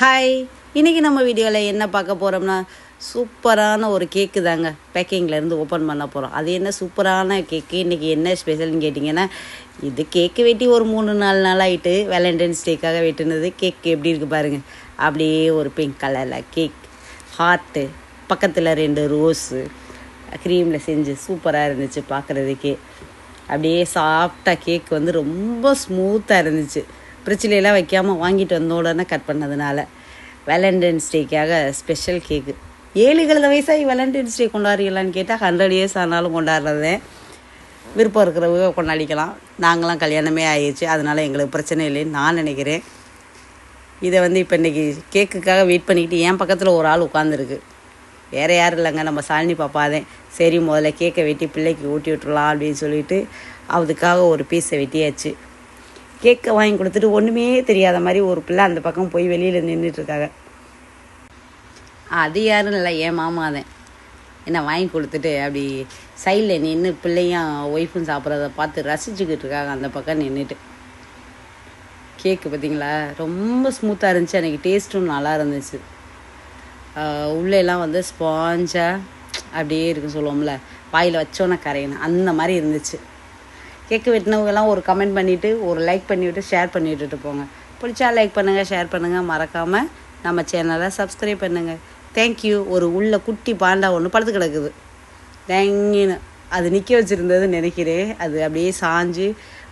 Hi, இன்றைக்கி நம்ம வீடியோவில் என்ன பார்க்க போகிறோம்னா சூப்பரான ஒரு கேக்கு தாங்க பேக்கிங்லேருந்து ஓப்பன் பண்ண போகிறோம். அது என்ன சூப்பரான கேக்கு, இன்றைக்கி என்ன ஸ்பெஷல்னு கேட்டிங்கன்னா, இது கேக்கு வெட்டி ஒரு 3-4 நாள் ஆகிட்டு வேலண்டைன்ஸ் டேக்காக வெட்டினது. கேக் எப்படி இருக்குது பாருங்கள், அப்படியே ஒரு பிங்க் கலரில் கேக், ஹார்ட்டு, பக்கத்தில் 2 ரோஸு க்ரீமில் செஞ்சு சூப்பராக இருந்துச்சு பார்க்குறதுக்கே. அப்படியே சாஃப்டாக கேக் வந்து ரொம்ப ஸ்மூத்தாக இருந்துச்சு. பிரச்சனையெல்லாம் வைக்காமல் வாங்கிட்டு வந்த உடனே கட் பண்ணதுனால வேலண்டைன்ஸ் டேக்காக ஸ்பெஷல் கேக்கு. 7 வயசாகி வேலண்டைன்ஸ் டே கொண்டாடுறீங்களான்னு கேட்டால் 100 இயர்ஸ் ஆனாலும் கொண்டாடுறதே. விருப்பம் இருக்கிறவங்க கொண்டாடிக்கலாம். நாங்களாம் கல்யாணமே ஆயிடுச்சு, அதனால் எங்களுக்கு பிரச்சனை இல்லைன்னு நான் நினைக்கிறேன். இதை வந்து இப்போ இன்றைக்கி கேக்குக்காக வெயிட் பண்ணிக்கிட்டு என் பக்கத்தில் ஒரு ஆள் உட்காந்துருக்கு. வேறு யாரும் இல்லைங்க, நம்ம சாலினி பாப்பாதேன். சரி, முதல்ல கேக்கை வெட்டி பிள்ளைக்கு ஊட்டி விட்டுடலாம் அப்படின்னு சொல்லிட்டு அதுக்காக ஒரு பீஸை வெட்டியாச்சு. கேக்கை வாங்கி கொடுத்துட்டு ஒன்றுமே தெரியாத மாதிரி ஒரு பிள்ளை அந்த பக்கம் போய் வெளியில் நின்றுட்டுருக்காங்க. அது யாரும் இல்லை, என் மாமாதேன். என்ன வாங்கி கொடுத்துட்டு அப்படி சைடில் நின்று பிள்ளையும் ஒய்ஃபும் சாப்பிட்றத பார்த்து ரசிச்சுக்கிட்டு இருக்காங்க அந்த பக்கம் நின்றுட்டு. கேக்கு பார்த்திங்களா, ரொம்ப ஸ்மூத்தாக இருந்துச்சு. எனக்கு டேஸ்ட்டும் நல்லா இருந்துச்சு. உள்ளெல்லாம் வந்து ஸ்பாஞ்சாக அப்படியே இருக்குன்னு சொல்லுவோம்ல, வாயில் வச்சோன்னே கரையணும், அந்த மாதிரி இருந்துச்சு. கேக்கு வெட்டினவங்கெல்லாம் ஒரு கமெண்ட் பண்ணிவிட்டு ஒரு லைக் பண்ணிவிட்டு ஷேர் பண்ணி விட்டுட்டு போங்க. பிடிச்சா லைக் பண்ணுங்கள், ஷேர் பண்ணுங்கள், மறக்காமல் நம்ம சேனலை சப்ஸ்கிரைப் பண்ணுங்கள். தேங்க்யூ. ஒரு உள்ள குட்டி பாண்டா ஒன்று படுத்து கிடக்குது தேங்கின்னு, அது நிற்க வச்சுருந்ததுன்னு நினைக்கிறேன். அது அப்படியே சாஞ்சு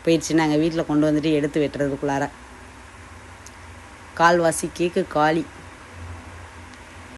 போயிடுச்சு. நாங்கள் வீட்டில் கொண்டு வந்துட்டு எடுத்து வெட்டுறதுக்குள்ளார கால்வாசி கேக்கு காலி.